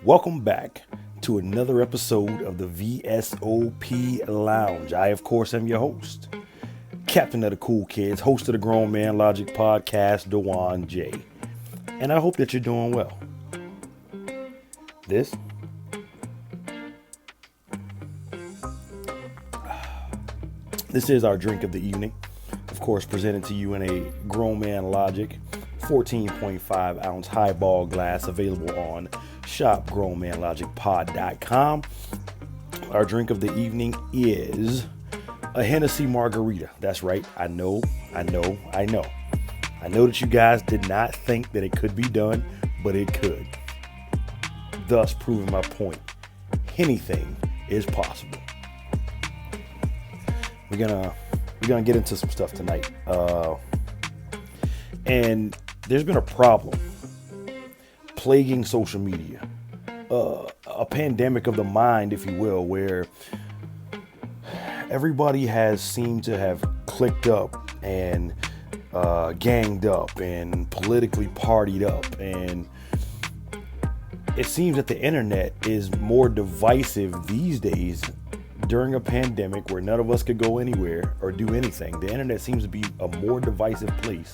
Welcome back to another episode of the VSOP Lounge. I, of course, am your host, Captain of the Cool Kids, host of the Grown Man Logic podcast, Dewan J. And I hope that you're doing well. This is our drink of the evening, of course, presented to you in a Grown Man Logic 14.5 ounce highball glass, available on shopgrownmanlogicpod.com. Our drink of the evening is a Hennessy margarita. That's right. I know that you guys did not think that it could be done, but it could. Thus proving my point. Anything is possible. We're gonna get into some stuff tonight. And there's been a problem plaguing social media, a pandemic of the mind, if you will, where everybody has seemed to have clicked up and ganged up and politically partied up, and it seems that the internet is more divisive these days during a pandemic where none of us could go anywhere or do anything. The internet seems to be a more divisive place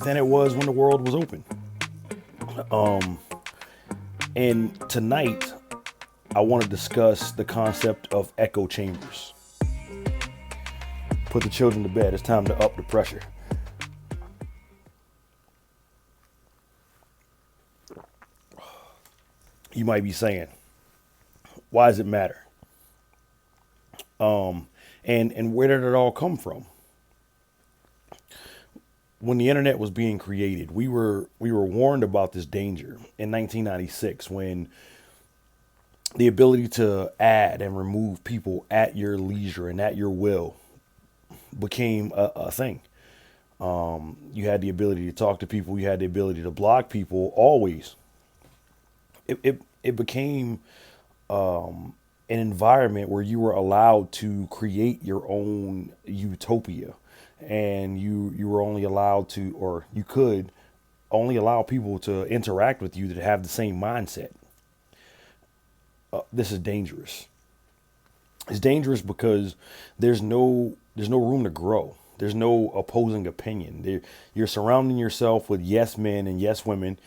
than it was when the world was open. And tonight, I want to discuss the concept of echo chambers. Put the children to bed. It's time to up the pressure. You might be saying, why does it matter? And where did it all come from? When the internet was being created, we were warned about this danger in 1996, when the ability to add and remove people at your leisure and at your will became a thing. You had the ability to talk to people. You had the ability to block people always. It became an environment where you were allowed to create your own utopia. And you were only allowed to, or you could only allow people to interact with you that have the same mindset. This is dangerous. It's dangerous because there's no room to grow. There's no opposing opinion. You're surrounding yourself with yes men and yes women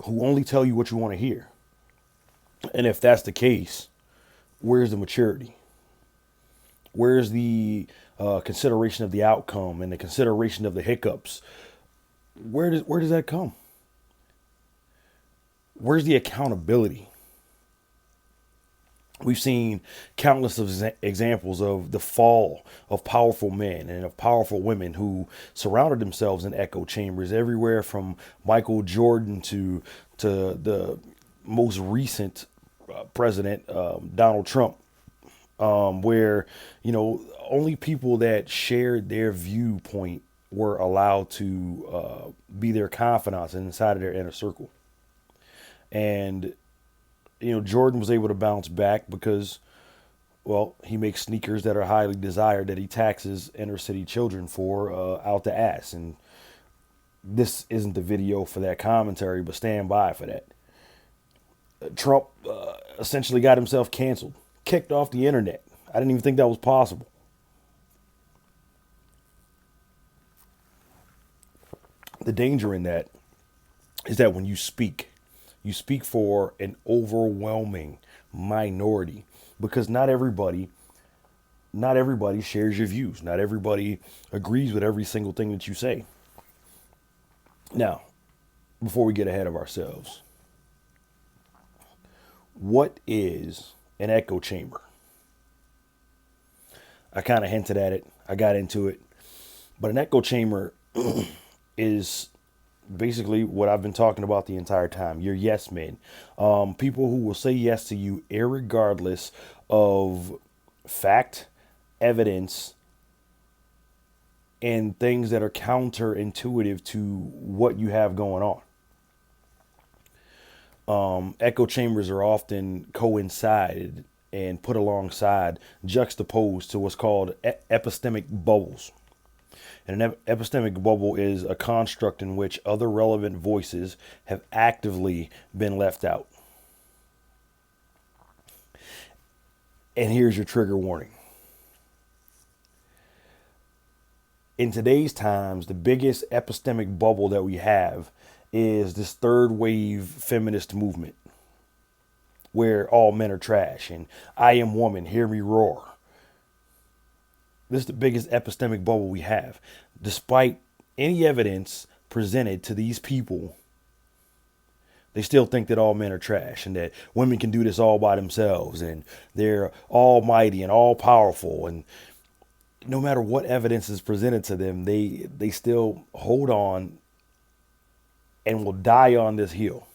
who only tell you what you want to hear. And if that's the case, where's the maturity? Where's the consideration of the outcome and the consideration of the hiccups? Where does that come? Where's the accountability? We've seen countless of examples of the fall of powerful men and of powerful women who surrounded themselves in echo chambers, everywhere from Michael Jordan to the most recent president, Donald Trump. Where, only people that shared their viewpoint were allowed to be their confidants inside of their inner circle. And, Jordan was able to bounce back because, well, he makes sneakers that are highly desired that he taxes inner city children for out the ass. And this isn't the video for that commentary, but stand by for that. Trump essentially got himself canceled. Kicked off the internet. I didn't even think that was possible. The danger in that is that when you speak for an overwhelming minority, because not everybody shares your views. Not everybody agrees with every single thing that you say. Now, before we get ahead of ourselves, what is an echo chamber? I kind of hinted at it. I got into it. But an echo chamber is basically what I've been talking about the entire time. Your yes men. People who will say yes to you irregardless of fact, evidence, and things that are counterintuitive to what you have going on. Echo chambers are often coincided and put alongside, juxtaposed to what's called epistemic bubbles. And an epistemic bubble is a construct in which other relevant voices have actively been left out. And here's your trigger warning. In today's times, the biggest epistemic bubble that we have is this third wave feminist movement where all men are trash and I am woman, hear me roar. This is the biggest epistemic bubble we have. Despite any evidence presented to these people, they still think that all men are trash and that women can do this all by themselves and they're almighty and all powerful. And no matter what evidence is presented to them, they still hold on and will die on this hill.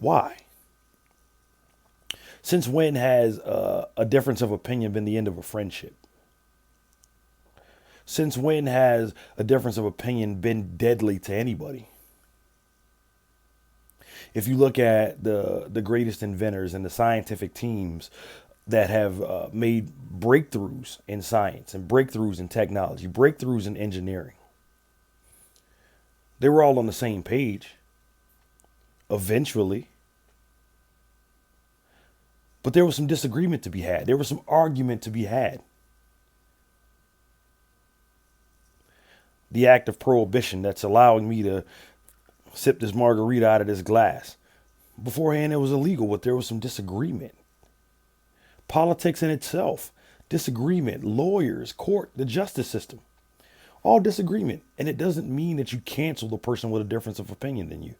Why? Since when has a difference of opinion been the end of a friendship? Since when has a difference of opinion been deadly to anybody? If you look at the greatest inventors and the scientific teams that have made breakthroughs in science and breakthroughs in technology, breakthroughs in engineering, they were all on the same page eventually. But there was some disagreement to be had. There was some argument to be had. The act of prohibition that's allowing me to sip this margarita out of this glass. Beforehand, it was illegal, but there was some disagreement. Politics in itself, disagreement, lawyers, court, the justice system, all disagreement. And it doesn't mean that you cancel the person with a difference of opinion than you.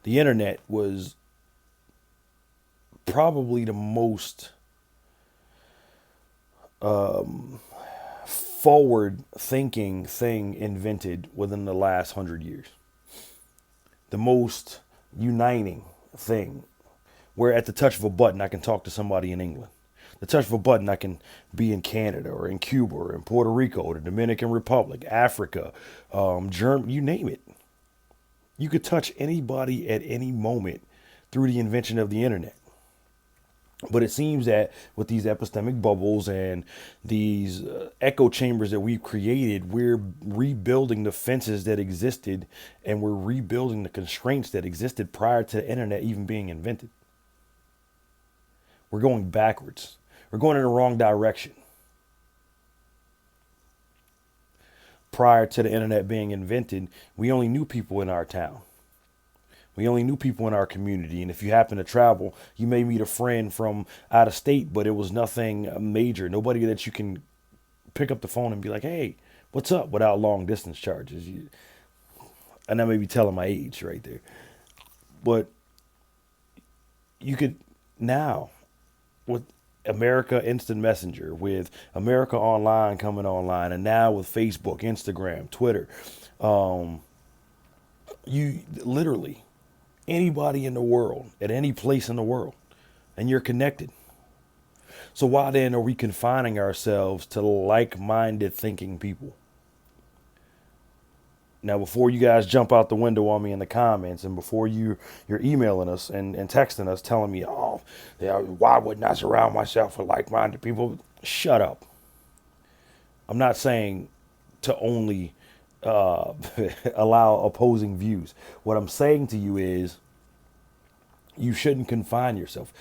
The internet was probably the most forward-thinking thing invented within the last 100 years. The most uniting thing, where at the touch of a button, I can talk to somebody in England. The touch of a button, I can be in Canada or in Cuba or in Puerto Rico, the Dominican Republic, Africa, Germany, you name it. You could touch anybody at any moment through the invention of the internet. But it seems that with these epistemic bubbles and these echo chambers that we've created, we're rebuilding the fences that existed and we're rebuilding the constraints that existed prior to the internet even being invented. We're going backwards. We're going in the wrong direction. Prior to the internet being invented, we only knew people in our town. We only knew people in our community. And if you happen to travel, you may meet a friend from out of state, but it was nothing major. Nobody that you can pick up the phone and be like, hey, what's up, without long distance charges. And I may be telling my age right there. But you could now, with America Instant Messenger, with America Online coming online, and now with Facebook, Instagram, Twitter, you literally, anybody in the world, at any place in the world, and you're connected. So why then are we confining ourselves to like-minded thinking people? Now, before you guys jump out the window on me in the comments, and before you're emailing us and texting us telling me, oh, yeah, why wouldn't I surround myself with like-minded people? Shut up. I'm not saying to only allow opposing views. What I'm saying to you is you shouldn't confine yourself,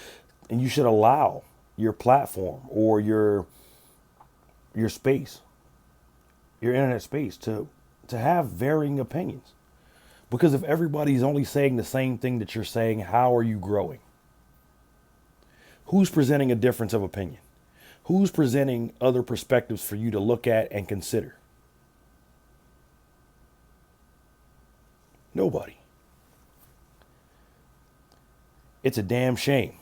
and you should allow your platform or your space, your internet space, to have varying opinions. Because if everybody's only saying the same thing that you're saying, how are you growing? Who's presenting a difference of opinion? Who's presenting other perspectives for you to look at and consider? Nobody. It's a damn shame.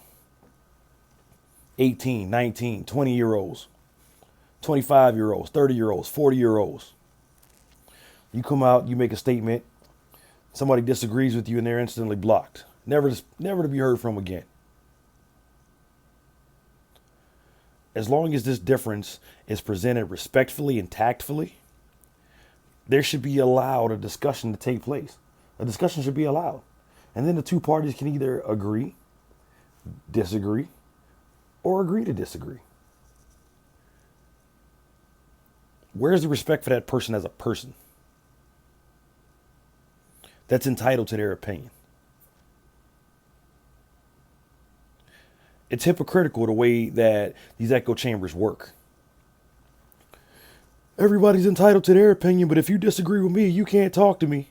18, 19, 20-year-olds, 25-year-olds, 30-year-olds, 40-year-olds. You come out, you make a statement, somebody disagrees with you, and they're instantly blocked. Never to be heard from again. As long as this difference is presented respectfully and tactfully, there should be allowed a discussion to take place. A discussion should be allowed. And then the two parties can either agree, disagree, or agree to disagree. Where's the respect for that person as a person that's entitled to their opinion? It's hypocritical the way that these echo chambers work. Everybody's entitled to their opinion, but if you disagree with me, you can't talk to me.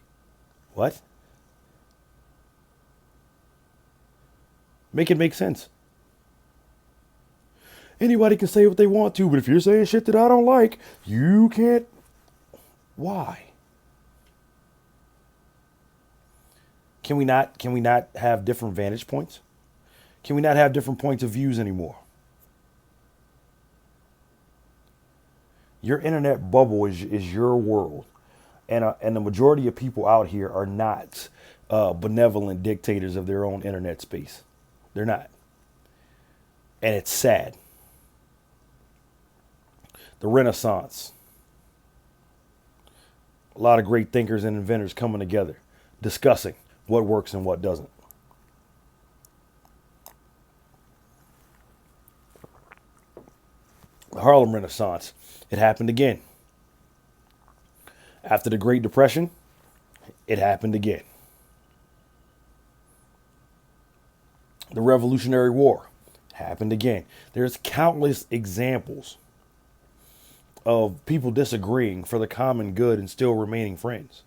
What? Make it make sense. Anybody can say what they want to, but if you're saying shit that I don't like, you can't. Why? Can we not have different vantage points? Can we not have different points of views anymore? Your internet bubble is your world. And the majority of people out here are not benevolent dictators of their own internet space. They're not. And it's sad. The Renaissance. A lot of great thinkers and inventors coming together, discussing what works and what doesn't. The Harlem Renaissance. It happened again. After the Great Depression, it happened again. The Revolutionary War happened again. There's countless examples of people disagreeing for the common good and still remaining friends.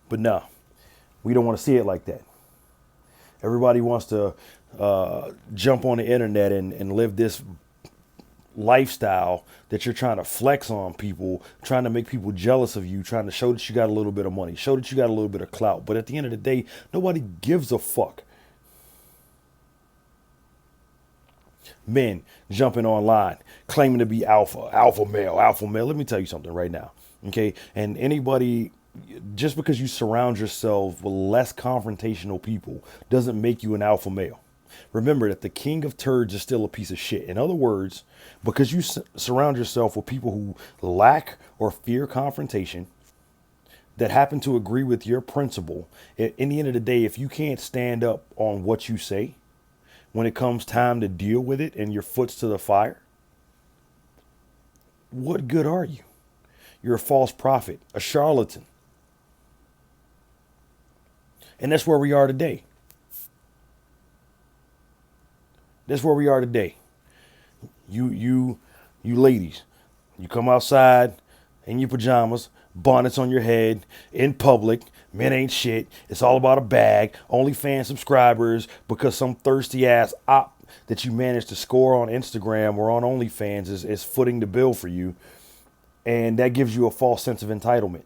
But no, we don't want to see it like that. Everybody wants to jump on the internet and live this lifestyle that you're trying to flex on people, trying to make people jealous of you, trying to show that you got a little bit of money, show that you got a little bit of clout. But at the end of the day, nobody gives a fuck. Men jumping online, claiming to be alpha male. Let me tell you something right now. Okay. And anybody, just because you surround yourself with less confrontational people doesn't make you an alpha male. Remember that the king of turds is still a piece of shit. In other words, because you surround yourself with people who lack or fear confrontation, that happen to agree with your principle, in the end of the day, if you can't stand up on what you say, when it comes time to deal with it and your foot's to the fire, what good are you? You're a false prophet, a charlatan. And that's where we are today. That's where we are today. You ladies, you come outside in your pajamas, bonnets on your head, in public. Men ain't shit. It's all about a bag. OnlyFans subscribers because some thirsty ass op that you managed to score on Instagram or on OnlyFans is footing the bill for you. And that gives you a false sense of entitlement,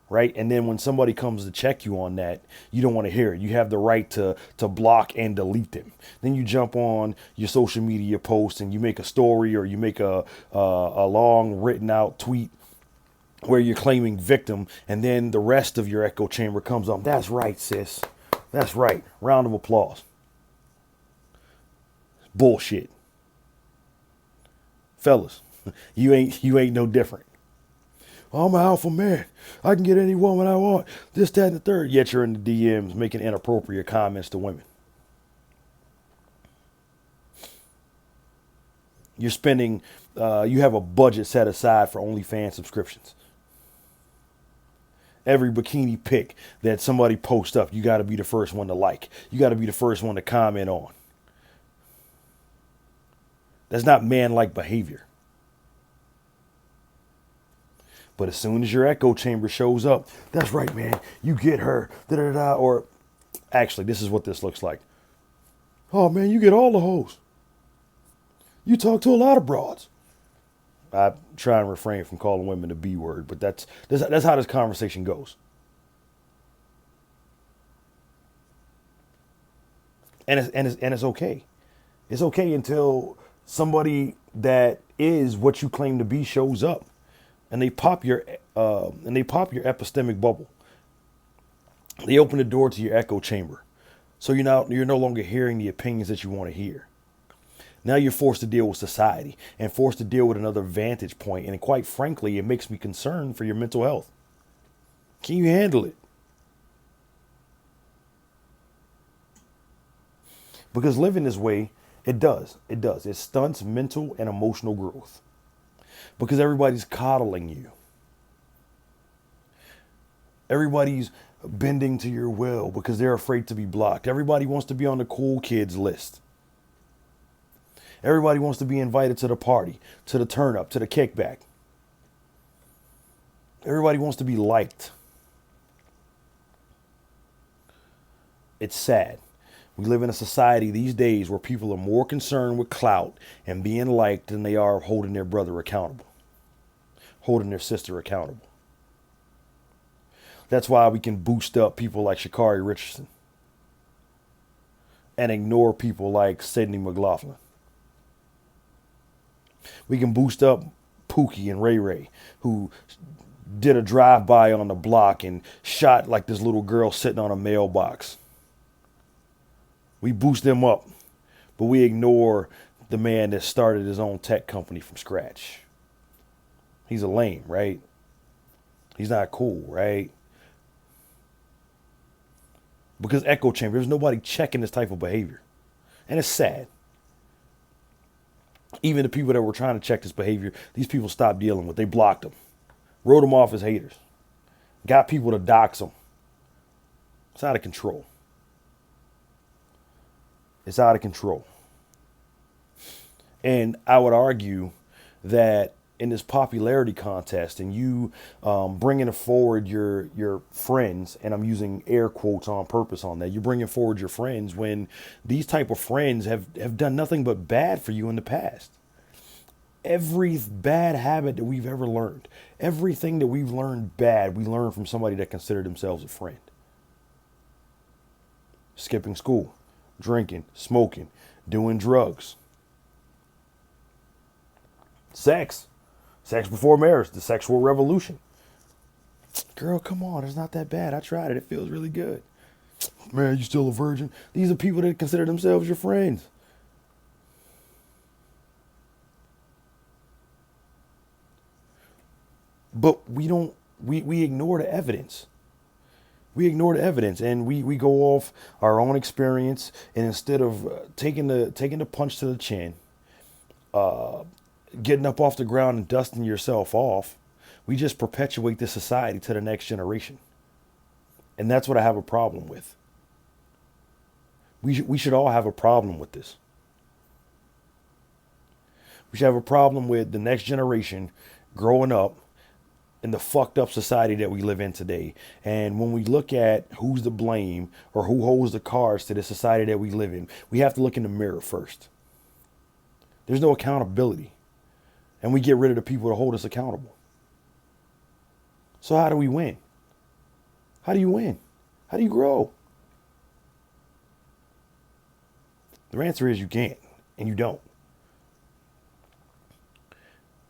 right? And then when somebody comes to check you on that, you don't want to hear it. You have the right to block and delete them. Then you jump on your social media post and you make a story or you make a long written out tweet where you're claiming victim, and then the rest of your echo chamber comes up. That's right, sis. That's right. Round of applause. Bullshit. Fellas, you ain't no different. I'm an alpha man. I can get any woman I want. This, that, and the third. Yet you're in the DMs making inappropriate comments to women. You're spending, you have a budget set aside for OnlyFans subscriptions. Every bikini pic that somebody posts up, you got to be the first one to like. You got to be the first one to comment on. That's not man-like behavior. But as soon as your echo chamber shows up, that's right, man. You get her. Da da da. Or actually, this is what this looks like. Oh man, you get all the hoes. You talk to a lot of broads. I try and refrain from calling women the B word, but that's how this conversation goes. And it's okay. It's okay until somebody that is what you claim to be shows up, and they pop your epistemic bubble. They open the door to your echo chamber, so you're no longer hearing the opinions that you want to hear. Now you're forced to deal with society and forced to deal with another vantage point. And quite frankly, it makes me concerned for your mental health. Can you handle it? Because living this way, it does. It stunts mental and emotional growth. Because everybody's coddling you. Everybody's bending to your will because they're afraid to be blocked. Everybody wants to be on the cool kids list. Everybody wants to be invited to the party, to the turn up, to the kickback. Everybody wants to be liked. It's sad. We live in a society these days where people are more concerned with clout and being liked than they are holding their brother accountable, holding their sister accountable. That's why we can boost up people like Sha'Carri Richardson and ignore people like Sydney McLaughlin. We can boost up Pookie and Ray Ray, who did a drive-by on the block and shot like this little girl sitting on a mailbox. We boost them up, but we ignore the man that started his own tech company from scratch. He's a lame, right? He's not cool, right? Because echo chamber, there's nobody checking this type of behavior. And it's sad. Even the people that were trying to check this behavior, these people stopped dealing with. They blocked them. Wrote them off as haters. Got people to dox them. It's out of control. It's out of control. And I would argue that in this popularity contest and you bringing forward your friends, and I'm using air quotes on purpose on that, you're bringing forward your friends when these type of friends have done nothing but bad for you in the past. Every bad habit that we've ever learned, everything that we've learned bad, we learned from somebody that considered themselves a friend. Skipping school, drinking, smoking, doing drugs. Sex before marriage, the sexual revolution. Girl, come on, it's not that bad. I tried it. It feels really good. Man, you still a virgin? These are people that consider themselves your friends. But we ignore the evidence. We ignore the evidence and we go off our own experience, and instead of taking the punch to the chin, getting up off the ground and dusting yourself off, we just perpetuate this society to the next generation. And that's what I have a problem with. We should all have a problem with this. We should have a problem with the next generation growing up in the fucked up society that we live in today. And when we look at who's to blame or who holds the cards to the society that we live in, we have to look in the mirror first. There's no accountability. And we get rid of the people that hold us accountable. So how do we win? How do you win? How do you grow? The answer is you can't, and you don't.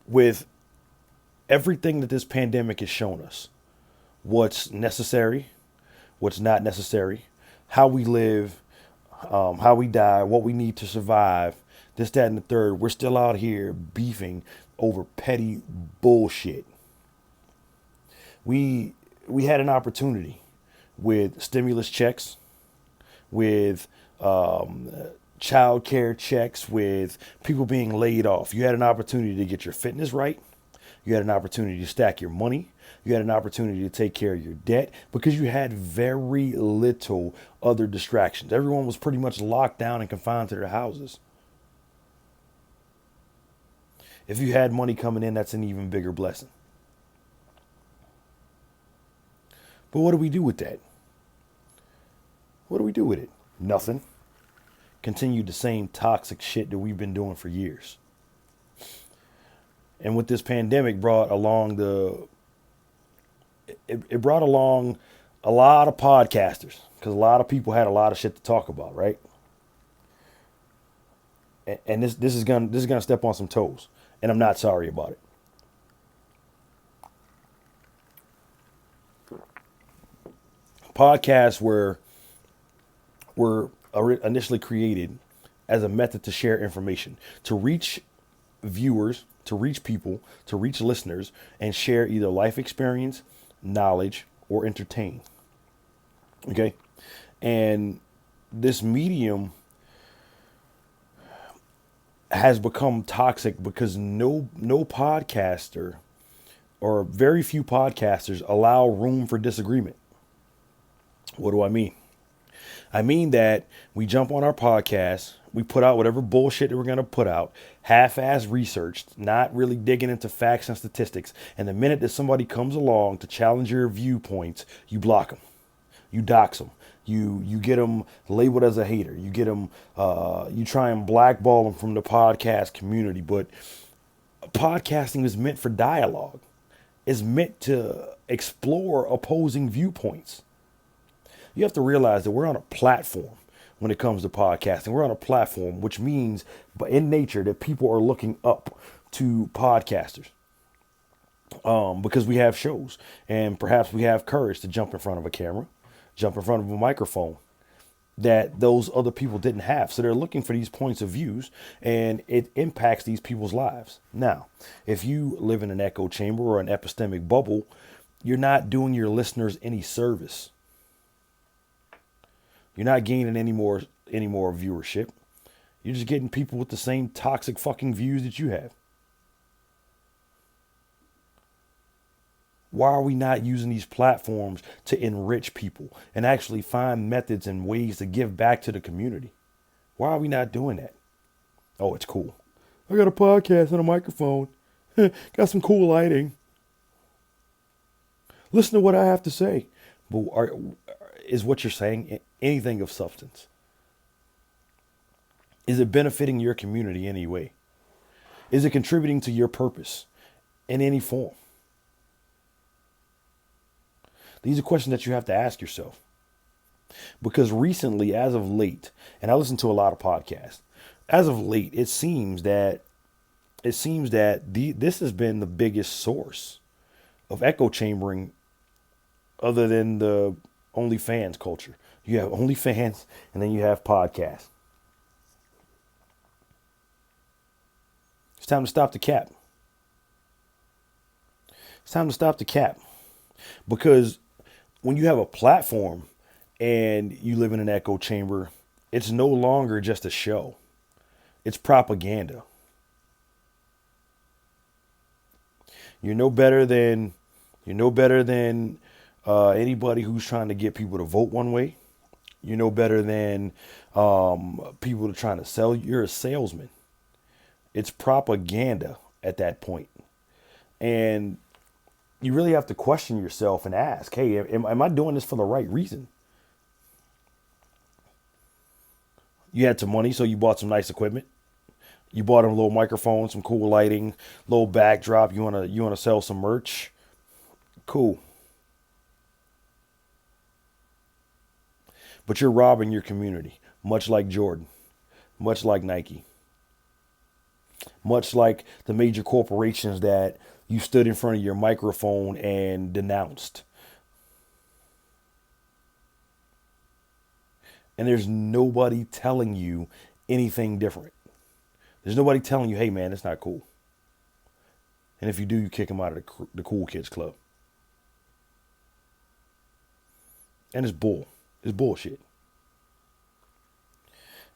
With everything that this pandemic has shown us, what's necessary, what's not necessary, how we live, how we die, what we need to survive, this, that, and the third, we're still out here beefing over petty bullshit. We had an opportunity with stimulus checks, with child care checks, with people being laid off. You had an opportunity to get your fitness right. You had an opportunity to stack your money. You had an opportunity to take care of your debt because you had very little other distractions. Everyone was pretty much locked down and confined to their houses. If you had money coming in, that's an even bigger blessing. But what do we do with that? What do we do with it? Nothing. Continue the same toxic shit that we've been doing for years. And what this pandemic brought along it brought along a lot of podcasters, because a lot of people had a lot of shit to talk about, right? And this is gonna step on some toes, and I'm not sorry about it. Podcasts were initially created as a method to share information, to reach viewers, to reach people, to reach listeners, and share either life experience, knowledge, or entertain. Okay? And this medium has become toxic because no podcaster, or very few podcasters, allow room for disagreement. What do I mean? I mean that we jump on our podcast, we put out whatever bullshit that we're going to put out, half-ass researched, not really digging into facts and statistics. And the minute that somebody comes along to challenge your viewpoints, you block them, you dox them, you get them labeled as a hater, you get them, you try and blackball them from the podcast community. But podcasting is meant for dialogue. It's meant to explore opposing viewpoints. You have to realize that we're on a platform when it comes to podcasting. We're on a platform, which means in nature that people are looking up to podcasters because we have shows and perhaps we have courage to jump in front of a camera, jump in front of a microphone that those other people didn't have. So they're looking for these points of views and it impacts these people's lives. Now, if you live in an echo chamber or an epistemic bubble, you're not doing your listeners any service. You're not gaining any more viewership. You're just getting people with the same toxic fucking views that you have. Why are we not using these platforms to enrich people and actually find methods and ways to give back to the community? Why are we not doing that? Oh, it's cool. I got a podcast and a microphone. Got some cool lighting. Listen to what I have to say. But is what you're saying anything of substance? Is it benefiting your community in any way? Is it contributing to your purpose in any form? These are questions that you have to ask yourself. Because recently, as of late, and I listen to a lot of podcasts, as of late, it seems that this has been the biggest source of echo chambering other than the OnlyFans culture. You have OnlyFans and then you have podcasts. It's time to stop the cap. It's time to stop the cap. Because when you have a platform and you live in an echo chamber, it's no longer just a show. It's propaganda. You're no better than anybody who's trying to get people to vote one way. You're no better than people that are trying to sell. You're a salesman. It's propaganda at that point. And you really have to question yourself and ask, hey, am I doing this for the right reason? You had some money, so you bought some nice equipment. You bought a little microphone, some cool lighting, little backdrop. You wanna sell some merch? Cool. But you're robbing your community, much like Jordan, much like Nike, much like the major corporations that you stood in front of your microphone and denounced. And there's nobody telling you anything different. There's nobody telling you, hey, man, it's not cool. And if you do, you kick them out of the cool kids club. And it's bullshit.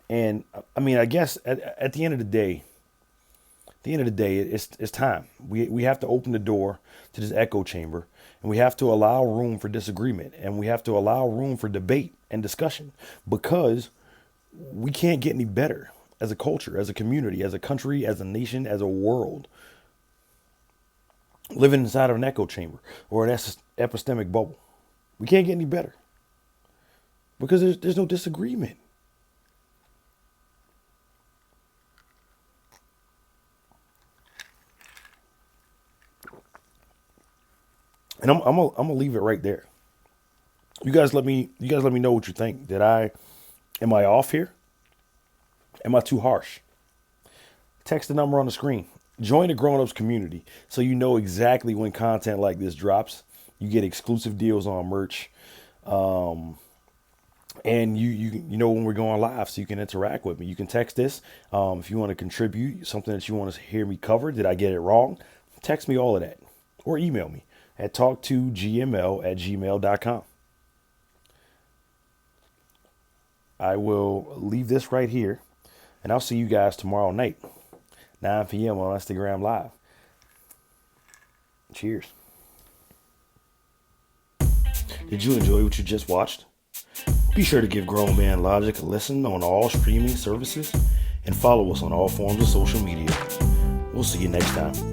And I mean, I guess at the end of the day, it's time. We have to open the door to this echo chamber, and we have to allow room for disagreement, and we have to allow room for debate and discussion, because we can't get any better as a culture, as a community, as a country, as a nation, as a world, living inside of an echo chamber or an epistemic bubble. We can't get any better because there's no disagreement. And I'm gonna leave it right there. You guys let me know what you think. Am I off here? Am I too harsh? Text the number on the screen. Join the Grown Ups community so you know exactly when content like this drops. You get exclusive deals on merch. And you know when we're going live, so you can interact with me. You can text this if you want to contribute something that you want to hear me cover. Did I get it wrong? Text me all of that, or email me at talk2gml@gmail.com. I will leave this right here, and I'll see you guys tomorrow night, 9 p.m. on Instagram Live. Cheers. Did you enjoy what you just watched? Be sure to give Grown Man Logic a listen on all streaming services and follow us on all forms of social media. We'll see you next time.